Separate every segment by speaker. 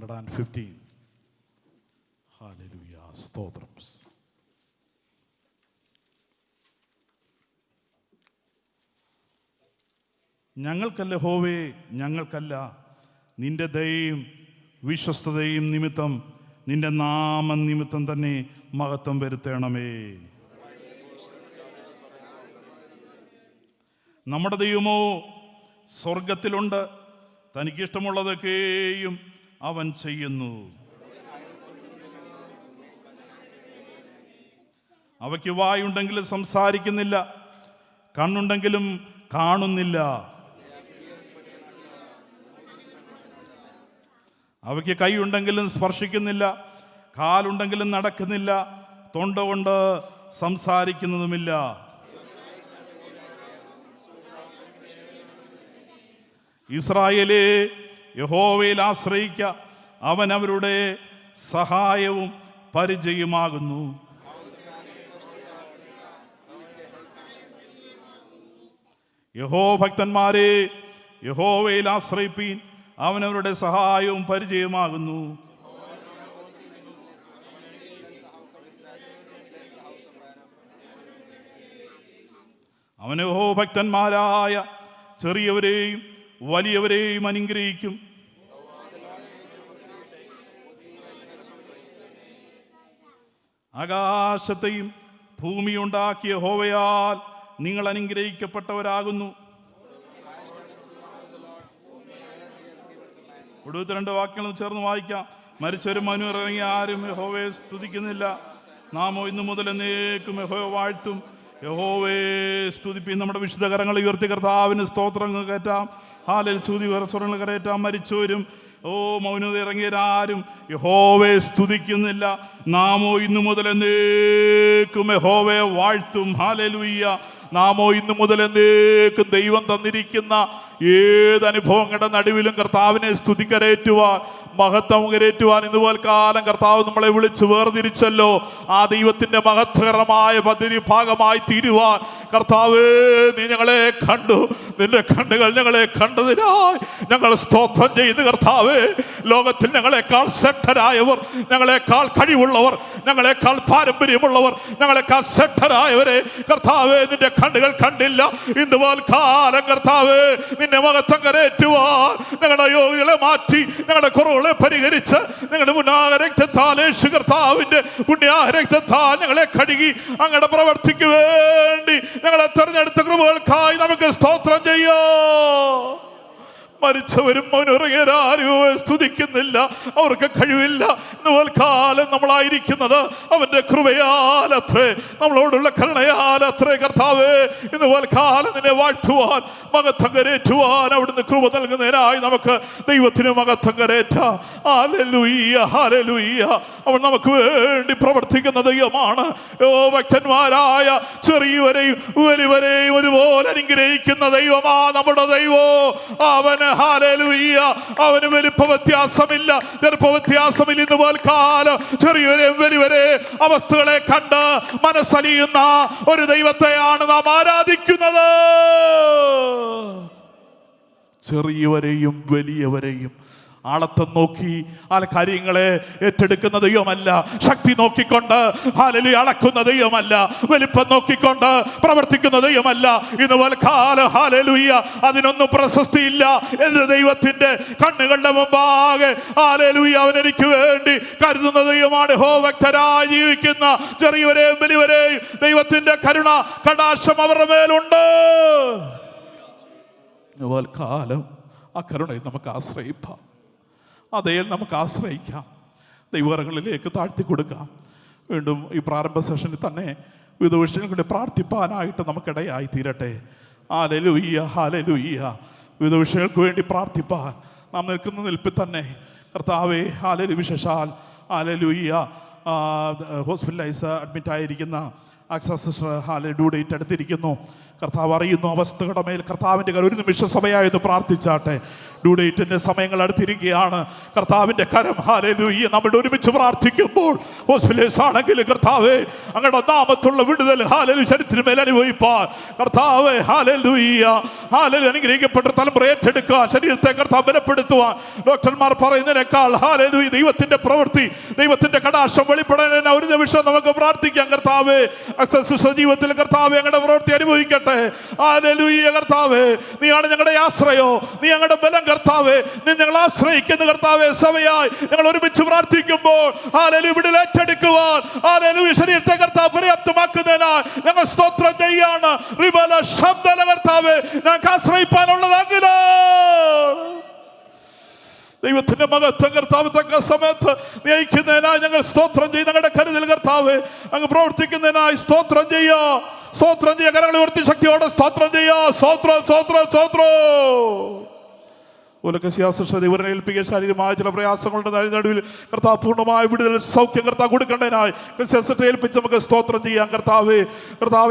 Speaker 1: 115. Hallelujah. സ്തോത്രം. ഞങ്ങൾക്കല്ല യഹോവേ, ഞങ്ങൾക്കല്ല, നിന്റെ ദയയും വിശ്വസ്തതയും നിമിത്തം നിന്റെ നാമം നിമിത്തം തന്നെ മഹത്വം വരുത്തണമേ. നമ്മുടെ ദൈവമോ സ്വർഗത്തിലുണ്ട്, തനിക്കിഷ്ടമുള്ളതൊക്കെയും അവൻ ചെയ്യുന്നു. അവയ്ക്ക് വായുണ്ടെങ്കിലും സംസാരിക്കുന്നില്ല, കണ്ണുണ്ടെങ്കിലും കാണുന്നില്ല. അവയ്ക്ക് കൈയുണ്ടെങ്കിലും സ്പർശിക്കുന്നില്ല, കാലുണ്ടെങ്കിലും നടക്കുന്നില്ല, തൊണ്ട കൊണ്ട് സംസാരിക്കുന്നതുമില്ല. ഇസ്രായേലേ, യഹോവയിൽ ആശ്രയിക്ക, അവൻ അവരുടെ സഹായവും പരിചയമാകുന്നു. യഹോഭക്തന്മാരെ, യഹോവയിൽ ആശ്രയിപ്പീൻ, അവൻ അവരുടെ സഹായവും പരിചയമാകുന്നു. അവൻ യഹോഭക്തന്മാരായ ചെറിയവരെയും വലിയവരെയും അനുഗ്രഹിക്കും. ആകാശത്തെയും ഭൂമിയുണ്ടാക്കിയ യഹോവയാൽ നിങ്ങൾ അനുഗ്രഹിക്കപ്പെട്ടവരാകുന്നു. 72 വാക്യങ്ങളും ചേർന്ന് വായിക്കാം. മരിച്ചവരും മനുവിറങ്ങി ആരും യഹോവയെ സ്തുതിക്കുന്നില്ല. നാമോ ഇന്നു മുതൽ എന്നേക്കും യഹോവ വാഴ്ത്തും. യഹോവയെ സ്തുതിപ്പിൻ. നമ്മുടെ വിശുദ്ധ കരങ്ങൾ ഉയർത്തി കർത്താവിന് സ്തോത്രങ്ങൾ കയറ്റാം. ഹാലൽ സ്തുതി സ്വരങ്ങൾ കരയറ്റാം. മരിച്ചവരും മൗനത ഇറങ്ങിയവരാരും യഹോവയെ സ്തുതിക്കുന്നില്ല. നാമോ ഇന്നു മുതൽ എന്നേക്കും യഹോവയെ വാഴ്ത്തും. ഹാലലുയ്യ. നാമോ ഇന്നു മുതൽ എന്നേക്കും ദൈവം തന്നിരിക്കുന്ന ഏത് അനുഭവങ്ങളുടെ നടുവിലും കർത്താവിനെ സ്തുതി കരേറ്റുവാൻ, മഹത്വം കരേറ്റുവാൻ ഇന്നുപോലെ കാലം കർത്താവ് നമ്മളെ വിളിച്ച് വേർതിരിച്ചല്ലോ. ആ ദൈവത്തിന്റെ മഹത്വകരമായ പദ്ധതി ഭാഗമായി തീരുവാൻ കർത്താവേ, നീ ഞങ്ങളെ കണ്ടു. നിന്റെ കണ്ണുകൾ ഞങ്ങളെ കണ്ടതിനായി ഞങ്ങൾ സ്തോത്രം ചെയ്ത് കർത്താവേ, ലോകത്തിൽ ഞങ്ങളെക്കാൾ ശ്രദ്ധരായവർ, ഞങ്ങളെക്കാൾ കഴിവുള്ളവർ, ഞങ്ങളെക്കാൾ പാരമ്പര്യമുള്ളവർ, ഞങ്ങളെക്കാൾ ശ്രദ്ധരായവരെ കർത്താവേ നിന്റെ കണ്ണുകൾ കണ്ടില്ല. ഇന്നുപോലെ കാലം കർത്താവേ നിന്നെ മഹത്വം കരേറ്റുവാൻ ഞങ്ങളുടെ യോഗ്യതകളെ മാറ്റി, ഞങ്ങളുടെ കുറവുകളെ പരിഹരിച്ച്, ഞങ്ങളുടെ മുന്നാക രക്തത്താൽ, യേശു കർത്താവിന്റെ പുണ്യാഹ രക്തത്താൽ ഞങ്ങളെ കഴുകി അങ്ങയുടെ പ്രവർത്തിക്ക് വേണ്ടി ഞങ്ങളെ തെരഞ്ഞെടുത്ത കൃപകൾക്കായി നമുക്ക് സ്തോത്രം ചെയ്യാം. മരിച്ചവരും മൗനറിയരാരും സ്തുതിക്കുന്നില്ല, അവർക്ക് കഴിവില്ല. ഇന്നുപോലെ കാലം നമ്മളായിരിക്കുന്നത് അവന്റെ കൃപയാലത്രേ, നമ്മളോടുള്ള കരുണയാലത്രേ. കർത്താവേ, ഇന്നുപോലെ കാലം നിന്നെ വാഴ്ത്തുവാൻ, മഹത്വം കരേറ്റുവാൻ അവിടുന്ന് കൃപ നൽകുന്നതിനായി നമുക്ക് ദൈവത്തിന് മഹത്വം കരേറ്റാം. Hallelujah, hallelujah. അവൻ നമുക്ക് വേണ്ടി പ്രവർത്തിക്കുന്ന ദൈവമാണ്. ഭക്തന്മാരായ ചെറിയവരെയും വലിയവരെയും ഒരുപോലെ അനുഗ്രഹിക്കുന്ന ദൈവമാ നമ്മുടെ ദൈവോ. അവന് ഹല്ലേലൂയ, അവന് വലിപ്പ വ്യത്യാസമില്ല, ചെറുപ്പ വ്യത്യാസമില്ല. ഇന്നുപോലെ കാലം ചെറിയവരെയും വലിയവരെ അവസ്ഥകളെ കണ്ട് മനസ്സലിയുന്ന ഒരു ദൈവത്തെയാണ് നാം ആരാധിക്കുന്നത്. ചെറിയവരെയും വലിയവരെയും ആളത്തെ നോക്കി കാര്യങ്ങളെ ഏറ്റെടുക്കുന്ന ദൈവമല്ല. ശക്തി നോക്കിക്കൊണ്ട് ഹല്ലേലൂയ അളക്കുന്ന ദൈവമല്ല. വലിപ്പം നോക്കിക്കൊണ്ട് പ്രവർത്തിക്കുന്ന ദൈവമല്ല. ഇതുപോലെ കാലം ഹല്ലേലൂയ അതിനൊന്നും പ്രശസ്തിയില്ല. എന്റെ ദൈവത്തിന്റെ കണ്ണുകളുടെ മുമ്പാകെ ഹല്ലേലൂയ അവൻ എനിക്ക് വേണ്ടി കരുതുന്ന ദൈവമാണ്. ഭക്തരായി ജീവിക്കുന്ന ചെറിയവരെയും വലിയവരെയും ദൈവത്തിന്റെ കരുണ കടാക്ഷം അവരുടെ മേലുണ്ട്. ഇതുപോലെ കാലം ആ കരുണയിൽ നമുക്ക് ആശ്രയിക്കാം, അതേ നമുക്ക് ആശ്രയിക്കാം. ദൈവകരങ്ങളിലേക്ക് താഴ്ത്തി കൊടുക്കാം. വീണ്ടും ഈ പ്രാരംഭ സെഷനിൽ തന്നെ വിവിധ വിഷയങ്ങളുടെ പ്രാർത്ഥിപ്പാനായിട്ട് നമുക്കിടയായി തീരട്ടെ. Hallelujah, hallelujah. വിവിധ വിഷയങ്ങൾക്ക് വേണ്ടി പ്രാർത്ഥിപ്പാൻ നാം നിൽക്കുന്ന നിൽപ്പിൽ തന്നെ കർത്താവേ, ഹല്ലേലൂയ. വിശേഷാൽ ഹല്ലേലൂയ ഹോസ്പിറ്റലൈസ് അഡ്മിറ്റായിരിക്കുന്ന ആക്സസ് സിസ്റ്റർ ഡ്യൂ ഡേറ്റ് എടുത്തിരിക്കുന്നു. കർത്താവ് അറിയുന്നു അവസ്ഥകളുടെ മേൽ കർത്താവിൻ്റെ കരം ഒരു നിമിഷം സമയമായെന്ന് പ്രാർത്ഥിച്ചാട്ടെ. ഡ്യൂ ഡേറ്റിൻ്റെ സമയങ്ങൾ അടുത്തിരിക്കുകയാണ്. കർത്താവിൻ്റെ കരം ഹല്ലേലൂയ നമ്മൾ ഒരുമിച്ച് പ്രാർത്ഥിക്കുമ്പോൾ ഹോസ്പിറ്റലേഴ്സ് ആണെങ്കിലും കർത്താവേ അങ്ങയുടെ നാമത്തുള്ള വിടുതൽ ഹല്ലേലൂയ ശരീരത്തിന്മേൽ അനുഭവിപ്പാൻ കർത്താവേ ഹല്ലേലൂയ ഹല്ലേലൂയ അനുഗ്രഹിക്കപ്പെട്ട തലമുറ ഏറ്റെടുക്കാൻ ശരീരത്തെ കർത്താവ് ബലപ്പെടുത്തുവാൻ ഡോക്ടർമാർ പറയുന്നതിനേക്കാൾ ഹല്ലേലൂയ ദൈവത്തിൻ്റെ പ്രവൃത്തി ദൈവത്തിൻ്റെ കടാക്ഷം വെളിപ്പെടാൻ ഒരു നിമിഷം നമുക്ക് പ്രാർത്ഥിക്കാം. കർത്താവേ ജീവിതത്തിൽ കർത്താവേ ഞങ്ങളുടെ പ്രവൃത്തി അനുഭവിക്കട്ടെ. ഹല്ലേലൂയ കർത്താവേ നീയാണ് ഞങ്ങളുടെ ആശ്രയോ, നീ ഞങ്ങളുടെ ബലം കർത്താവേ, നീ ഞങ്ങൾ ആശ്രയിക്കുന്ന കർത്താവേ. സഭയായി ഞങ്ങൾ ഒരുമിച്ച് പ്രാർത്ഥിക്കുമ്പോൾ ഹല്ലേലൂയ വിടുതൽ ഏറ്റെടുക്കുവാൻ ഹല്ലേലൂയ ശരീരത്തെ കർത്താവ് പര്യാപ്തമാക്കുന്നതിനാൽ ഞങ്ങൾ സ്തോത്രം ചെയ്യാണ്. റിബല ശബ്ദല കർത്താവേ ഞങ്ങൾക്ക് ആശ്രയിപ്പാനുള്ളതെങ്കിലോ ദൈവത്തിന്റെ മഹത്വം കർത്താവ് തക്ക സമയത്ത് നയിക്കുന്നതിനായി ഞങ്ങൾ സ്തോത്രം ചെയ്യും. ഞങ്ങളുടെ കരുതൽ കർത്താവ് അങ്ങ് പ്രവർത്തിക്കുന്നതിനായി സ്തോത്രം ചെയ്യാ, സ്തോത്രം ചെയ്യുക. കരങ്ങൾ ഉയർത്തി ശക്തിയോടെ സ്തോത്രം ചെയ്യാ. സ്തോത്രം സ്തോത്രം സ്തോത്രം. ഇവരെ ഏൽപ്പിക്കുക. ശാരീരികമായ ചില പ്രയാസങ്ങളുടെ നടുവിൽ കർത്താവ് പൂർണ്ണമായ വിടുതൽ സൗഖ്യം കർത്താവ് കൊടുക്കേണ്ടതിനായി ഏൽപ്പിച്ച് നമുക്ക് സ്തോത്രം ചെയ്യാം. കർത്താവേ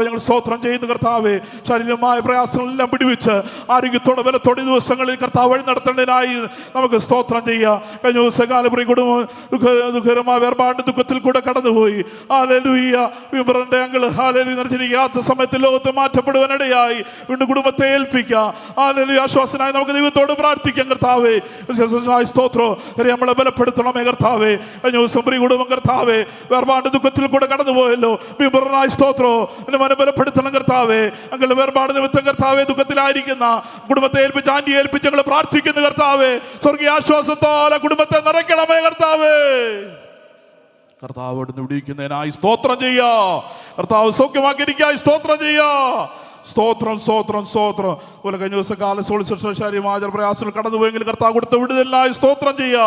Speaker 1: ഞങ്ങൾ സ്തോത്രം ചെയ്യുന്നു. കർത്താവേ ശാരീരികമായ പ്രയാസങ്ങളെല്ലാം പിടിവിച്ച് ആരോഗ്യത്തോടെ ബലത്തോടെ ദിവസങ്ങളിൽ കർത്താവ് വഴി നടത്തേണ്ടതിനായി നമുക്ക് സ്തോത്രം ചെയ്യാം. കഴിഞ്ഞ ദിവസകാലം കുടുംബം ദുഃഖകരമായ വേർപാട് ദുഃഖത്തിൽ കൂടെ കടന്നുപോയി. ഹല്ലേലൂയ വിമറിന്റെ അങ്കിൾ ഹല്ലേലൂയ നിർജ്ജനിക്കാത്ത സമയത്ത് ലോകത്ത് മാറ്റപ്പെടുവാനിടയായി. വീണ്ടും കുടുംബത്തെ ഏൽപ്പിക്കാം. ഹല്ലേലൂയ ആശ്വാസനായി നമുക്ക് ദൈവത്തോട് പ്രാർത്ഥിക്കാം. കർത്താവേ സ്തോത്രം നമ്മളെ ബലപ്പെടുത്തണമേ കർത്താവേ. കഴിഞ്ഞ ദിവസം കുടുംബം കർത്താവേ വേർപാട് ദുഃഖത്തിൽ കൂടെ കടന്നുപോയല്ലോ. വിമറിനായി സ്തോത്രം എന്നെ മനം ബലപ്പെടുത്തണം കർത്താവേ. അങ്ങളുടെ വേർപാട് നിമിത്തം കർത്താവേ ദുഃഖത്തിലായിരിക്കുന്ന കുടുംബത്തെ ഏൽപ്പിച്ച് ആന്റി ഏൽപ്പിച്ച് ഞങ്ങൾ പ്രാർത്ഥിക്കുന്നു കർത്താവേ. സ്വർഗീയ ആശ്വാസത്താൽ കുടുംബത്തെ നിറയ്ക്കണമേ കർത്താവേ. കർത്താവ് വിടിക്കുന്നതിനായി സ്തോത്രം ചെയ്യാ. കർത്താവ് സൗഖ്യമാക്കിയിരിക്കായി സ്തോത്രം ചെയ്യാ. സ്തോത്രം സ്തോത്രം സ്തോത്രം. ഒരു കഴിഞ്ഞ ദിവസകാല ശാരീരികമായ പ്രയാസങ്ങൾ കടന്നുപോയെങ്കിൽ കർത്താവ് കൊടുത്ത വിടുതലായി സ്തോത്രം ചെയ്യാ.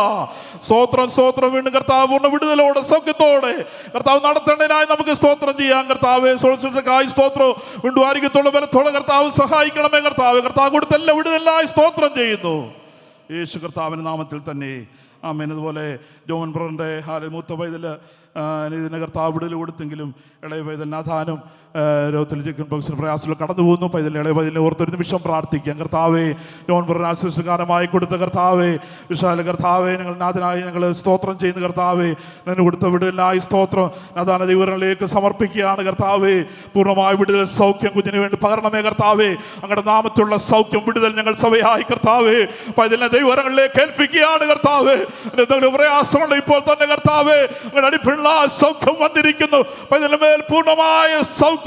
Speaker 1: സ്തോത്രം സ്തോത്രം. വീണ്ടും കർത്താവ് പൂർണ്ണ വിടുതലോടെ സൗഖ്യത്തോടെ കർത്താവ് നടത്തേണ്ടതിനായി നമുക്ക് സ്തോത്രം ചെയ്യാം. കർത്താവ് സോളിസിറ്റർക്കായി സ്തോത്രം. വീണ്ടും ആരോഗ്യത്തോടെ ബലത്തോടെ കർത്താവ് സഹായിക്കണമേ കർത്താവ്. കർത്താവ് കൊടുത്ത എല്ലാ വിടുതലായി സ്തോത്രം ചെയ്യുന്നു യേശു കർത്താവിന്റെ നാമത്തിൽ തന്നെ ആമേൻ. അതുപോലെ ജോമൻ ബ്രദറിന്റെ മൂത്ത പൈതൽ ഇതിന് കർത്താവ് വിടുതൽ കൊടുത്തെങ്കിലും ഇളയ പൈതൽ നാഥാനും രോഗത്തിൽ ചിക്കൻ ബോക്സിന് പ്രയാസത്തിൽ കടന്നു പോകുന്നു. പൈതൽ ഇളയ പൈതലിനെ ഓർത്തൊരു നിമിഷം പ്രാർത്ഥിക്കാം. കർത്താവേ ജോൺ ബ്രദർ ഗാനമായി കൊടുത്ത കർത്താവേ വിശാല കർത്താവേ ഞങ്ങൾ നാഥനായി ഞങ്ങൾ സ്തോത്രം ചെയ്യുന്ന കർത്താവേ ഞാൻ കൊടുത്ത വിടുതലായി സ്തോത്രം നാഥാന ദൈവങ്ങളിലേക്ക് സമർപ്പിക്കുകയാണ് കർത്താവേ. പൂർണ്ണമായ വിടുതൽ സൗഖ്യം കുഞ്ഞിന് വേണ്ടി പകരണമേ കർത്താവേ. അങ്ങയുടെ നാമത്തിലുള്ള സൗഖ്യം വിടുതൽ ഞങ്ങൾ സഭയായി കർത്താവേ പൈതലിനെ ദൈവങ്ങളിലേക്ക് ഏൽപ്പിക്കുകയാണ് കർത്താവേ. എന്തെങ്കിലും പ്രയാസമുണ്ട് ഇപ്പോൾ തന്നെ കർത്താവേ അങ്ങയുടെ അടിപ്പിള്ള സൗഖ്യം വന്നിരിക്കുന്നു. പൈതലിന്റെ മേൽ പൂർണ്ണമായ സൗഖ്യം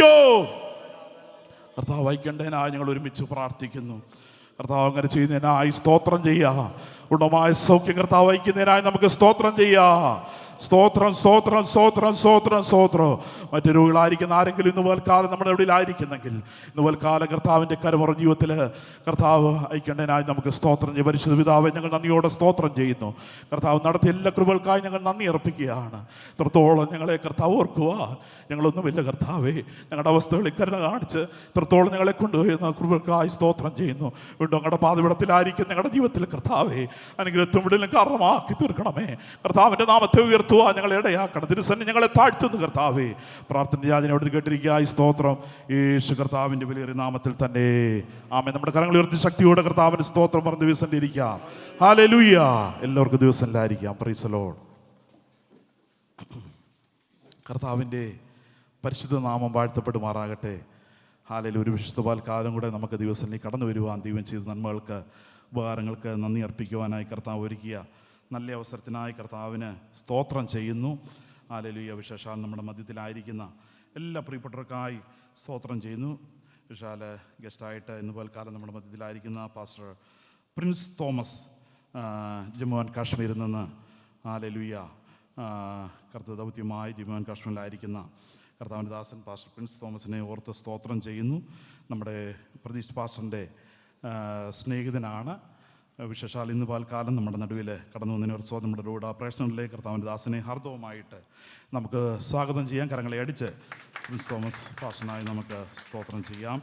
Speaker 1: കർത്താവ് വഹിക്കേണ്ടതിനായി ഞങ്ങൾ ഒരുമിച്ച് പ്രാർത്ഥിക്കുന്നു. കർത്താവ് അങ്ങനെ ചെയ്യുന്നതിനായി സ്തോത്രം ചെയ്യാം. പൂർണ്ണമായ സൗഖ്യം കർത്താവ് വഹിക്കുന്നതിനായി നമുക്ക് സ്തോത്രം ചെയ്യാം. സ്തോത്രം സ്തോത്രം സ്തോത്രം സ്തോത്രം സ്തോത്രം. മറ്റു രോഗികളായിരിക്കുന്ന ആരെങ്കിലും ഇന്ന് പോൽക്കാലം നമ്മുടെ എവിടെയായിരിക്കുന്നെങ്കിൽ ഇന്ന് പോൽക്കാലം കർത്താവിൻ്റെ കരമുറ ജീവിതത്തിൽ കർത്താവ് അയക്കേണ്ടതിനായി നമുക്ക് സ്തോത്രം ചെയ്യും. പരിശുദ്ധ പിതാവേ ഞങ്ങൾ നന്ദിയോടെ സ്തോത്രം ചെയ്യുന്നു. കർത്താവ് നടത്തിയ എല്ലാ കൃപകൾക്കായി ഞങ്ങൾ നന്ദി അർപ്പിക്കുകയാണ്. ഇത്രത്തോളം ഞങ്ങളെ കർത്താവ് ഓർക്കുക. ഞങ്ങളൊന്നുമില്ല കർത്താവേ. ഞങ്ങളുടെ അവസ്ഥകളിൽ കരുണ കാണിച്ച് ഇത്രത്തോളം ഞങ്ങളെ കൊണ്ടുപോയെന്ന കൃപകൾക്കായി സ്തോത്രം ചെയ്യുന്നു. വീണ്ടും ഞങ്ങളുടെ പാതവിടത്തിലായിരിക്കും ഞങ്ങളുടെ ജീവിതത്തിൽ കർത്താവേ അനുഗ്രഹത്തും വിടലും കാരണമാക്കി തീർക്കണമേ. കർത്താവിൻ്റെ നാമത്തെ ഉയർത്തുവാൻ ഞങ്ങളെ ഇടയാക്കണം. തിരുസന്നിധി ഞങ്ങളെ താഴ്ത്തുന്നു കർത്താവേ. പ്രാർത്ഥന യാചനയോട് കേട്ടിരിക്കുകയായി സ്തോത്രം യേശു കർത്താവിൻ്റെ വലിയൊരു നാമത്തിൽ തന്നെ ആമേൻ. നമ്മുടെ കരങ്ങൾ ഉയർത്തി ശക്തിയോടെ കർത്താവിന് സ്തോത്രം പറഞ്ഞ് ദിവസം ഇരിക്കാം. ഹല്ലേലൂയ. എല്ലാവർക്കും ദിവസം ഇല്ലായിരിക്കാം. Price the Lord. കർത്താവിൻ്റെ പരിശുദ്ധ നാമം വാഴ്ത്തപ്പെടുമാറാകട്ടെ. ഹല്ലേലൂയ. ഒരു വിശുദ്ധ കാലം കൂടെ നമുക്ക് ദിവസം കടന്നു വരുവാൻ ദൈവം ചെയ്ത നന്മകൾക്ക് ഉപകാരങ്ങൾക്ക് നന്ദി അർപ്പിക്കുവാനായി കർത്താവ് ഒരുക്കിയ നല്ല അവസരത്തിനായി കർത്താവിന് സ്തോത്രം ചെയ്യുന്നു. ഹല്ലേലൂയ. വിശേഷാൽ നമ്മുടെ മധ്യത്തിലായിരിക്കുന്ന എല്ലാ പ്രിയപ്പെട്ടവർക്കായി സ്തോത്രം ചെയ്യുന്നു. വിശാല ഗസ്റ്റായിട്ട് ഇന്ന് പോൽക്കാലം നമ്മുടെ മധ്യത്തിലായിരിക്കുന്ന pastor prince Thomas Jammu and കാശ്മീരിൽ നിന്ന് ഹല്ലേലൂയ കർത്തൃദൗത്യമായി ജമ്മു ആൻഡ് കാശ്മീരിലായിരിക്കുന്ന കർത്താവിൻ്റെ ദാസൻ പാസ്റ്റർ പ്രിൻസ് തോമസിനെ ഓർത്ത് സ്തോത്രം ചെയ്യുന്നു. നമ്മുടെ പ്രതീഷ് പാസ്റ്ററിൻ്റെ സ്നേഹിതനാണ്. വിശേഷാൽ ഇന്ന് പാൽക്കാലം നമ്മുടെ നടുവിൽ കടന്നു വന്നതിനെ ഓർത്ത് നമ്മുടെ റോഡ് ഓപ്പറേഷനിലേക്ക് കർത്താവിൻ്റെ ദാസനെ ഹാർദവമായിട്ട് നമുക്ക് സ്വാഗതം ചെയ്യാം. കരങ്ങളെ അടിച്ച് പ്രിൻസ് തോമസ് പാസ്റ്ററിനായി നമുക്ക് സ്തോത്രം ചെയ്യാം.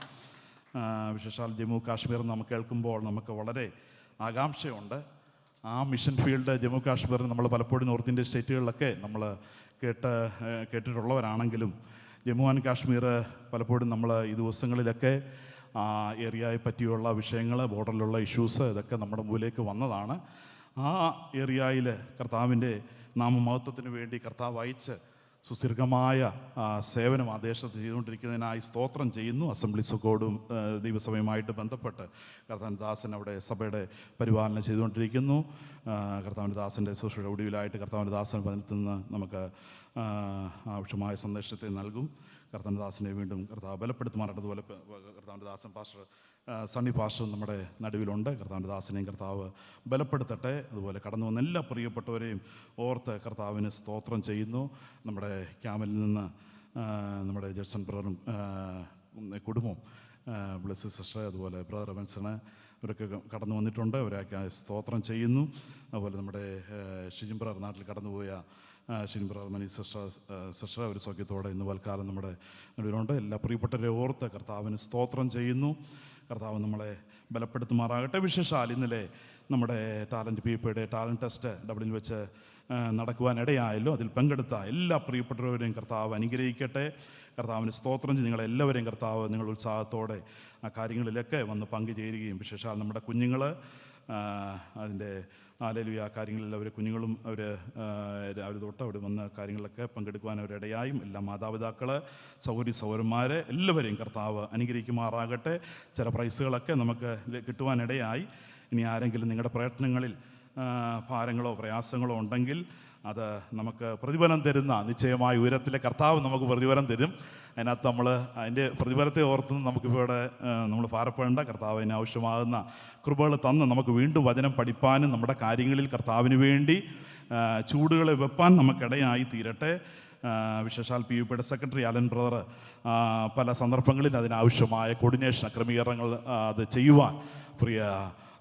Speaker 1: വിശേഷാൽ ജമ്മു കാശ്മീർ നമുക്ക് കേൾക്കുമ്പോൾ നമുക്ക് വളരെ ആകാംക്ഷയുണ്ട്. ആ മിഷൻ ഫീൽഡ് ജമ്മു കാശ്മീർ നമ്മൾ പലപ്പോഴും നോർത്ത് ഇന്ത്യൻ സ്റ്റേറ്റുകളിലൊക്കെ നമ്മൾ കേട്ടിട്ടുള്ളവരാണെങ്കിലും ജമ്മു ആൻഡ് കാശ്മീർ പലപ്പോഴും നമ്മൾ ഈ ദിവസങ്ങളിലൊക്കെ ആ ഏരിയയെ പറ്റിയുള്ള വിഷയങ്ങൾ, ബോർഡറിലുള്ള ഇഷ്യൂസ് ഇതൊക്കെ നമ്മുടെ മുമ്പിലേക്ക് വന്നതാണ്. ആ ഏരിയയിൽ കർത്താവിൻ്റെ നാമമഹത്വത്തിന് വേണ്ടി കർത്താവ് അയച്ച് സുദീർഘമായ സേവനം ആ ദേശത്ത് ചെയ്തുകൊണ്ടിരിക്കുന്നതിനായി സ്തോത്രം ചെയ്യുന്നു. അസംബ്ലീസ് ഓഫ് ഗോഡും ദൈവസഭയുമായിട്ട് ബന്ധപ്പെട്ട് കർത്താവിൻ്റെ ദാസൻ അവിടെ സഭയുടെ പരിപാലനം ചെയ്തുകൊണ്ടിരിക്കുന്നു. കർത്താവിൻ്റെ ദാസൻ്റെ ശുശ്രൂഷയുടെ ഒടുവിലായിട്ട് കർത്താവിൻ്റെ ദാസൻ വചനത്തിൽ നിന്ന് നമുക്ക് ആവശ്യമായ സന്ദേശത്തെ നൽകും. കർത്താവിൻ്റെ ദാസനെ വീണ്ടും കർത്താവ് ബലപ്പെടുത്തുമാറായിട്ട്. അതുപോലെ കർത്താവിൻ്റെ ദാസൻ പാസ്റ്റർ സണ്ണി പാസ്റ്റർ നമ്മുടെ നടുവിലുണ്ട്. കർത്താവിൻ്റെ ദാസനെയും കർത്താവ് ബലപ്പെടുത്തട്ടെ. അതുപോലെ കടന്നു വന്ന എല്ലാ പ്രിയപ്പെട്ടവരെയും ഓർത്ത് കർത്താവിന് സ്തോത്രം ചെയ്യുന്നു. നമ്മുടെ ക്യാമ്പിൽ നിന്ന് നമ്മുടെ ജഡ്സൺ ബ്രദറും കുടുംബവും, ബ്ലെസ്സി സിസ്റ്റർ, അതുപോലെ ബ്രദർ എവൻസണ് ഇവരൊക്കെ കടന്നു വന്നിട്ടുണ്ട്. അവരൊക്കെ സ്തോത്രം ചെയ്യുന്നു. അതുപോലെ നമ്മുടെ ഷിജിൻ ബ്രദർ നാട്ടിൽ കടന്നുപോയ ഷിജിൻ ബ്രദർ മനി സിസ്റ്റർ ഒരു സൗഖ്യത്തോടെ ഇന്ന് വൽക്കാലം നമ്മുടെ നടുവിലുണ്ട്. എല്ലാ പ്രിയപ്പെട്ടവരെ ഓർത്ത് കർത്താവിന് സ്തോത്രം ചെയ്യുന്നു. കർത്താവ് നമ്മളെ ബലപ്പെടുത്തുമാറാകട്ടെ. വിശേഷാൽ ഇന്നലെ നമ്മുടെ ടാലൻറ്റ് PFPയുടെ ടാലൻറ്റ് ടെസ്റ്റ് ഡബ്ലിനിൽ വെച്ച് നടക്കുവാനിടയായല്ലോ. അതിൽ പങ്കെടുത്ത എല്ലാ പ്രിയപ്പെട്ടവരെയും കർത്താവ് അനുഗ്രഹിക്കട്ടെ. കർത്താവിന് സ്തോത്രം ചെയ്ത് നിങ്ങളെല്ലാവരെയും കർത്താവ് നിങ്ങൾ ഉത്സാഹത്തോടെ ആ കാര്യങ്ങളിലൊക്കെ വന്ന് പങ്കുചേരുകയും, വിശേഷാൽ നമ്മുടെ കുഞ്ഞുങ്ങൾ അതിൻ്റെ ഹല്ലേലൂയ കാര്യങ്ങളിൽ അവർ കുഞ്ഞുങ്ങളും അവർ രാവിലെ തൊട്ട് അവിടെ വന്ന കാര്യങ്ങളിലൊക്കെ പങ്കെടുക്കുവാൻ അവരിടയായും. എല്ലാ മാതാപിതാക്കൾ, സഹോദരന്മാർ എല്ലാവരെയും കർത്താവ് അനുഗ്രഹിക്കുമാറാകട്ടെ. ചില പ്രൈസുകളൊക്കെ നമുക്ക് കിട്ടുവാനിടയായി. ഇനി ആരെങ്കിലും നിങ്ങളുടെ പ്രയത്നങ്ങളിൽ ഭാരങ്ങളോ പ്രയാസങ്ങളോ ഉണ്ടെങ്കിൽ അത് നമുക്ക് പ്രതിഫലം തരുന്ന നിശ്ചയമായ ഉയരത്തിലെ കർത്താവ് നമുക്ക് പ്രതിഫലം തരും. അതിനകത്ത് നമ്മൾ അതിൻ്റെ പ്രതിഫലത്തെ ഓർത്ത് നമുക്കിപ്പോൾ ഇവിടെ നമ്മൾ ഭാരപ്പെടേണ്ട. കർത്താവ് അതിന് ആവശ്യമാകുന്ന കൃപകൾ തന്ന് നമുക്ക് വീണ്ടും വചനം പഠിപ്പാനും നമ്മുടെ കാര്യങ്ങളിൽ കർത്താവിന് വേണ്ടി ചൂടുകളെ വെപ്പാൻ നമുക്കിടയായി തീരട്ടെ. വിശേഷാൽ PFPയുടെ സെക്രട്ടറി അലൻ ബ്രദർ പല സന്ദർഭങ്ങളിൽ അതിനാവശ്യമായ കോർഡിനേഷൻ ക്രമീകരണങ്ങൾ അത് ചെയ്യുവാൻ പ്രിയ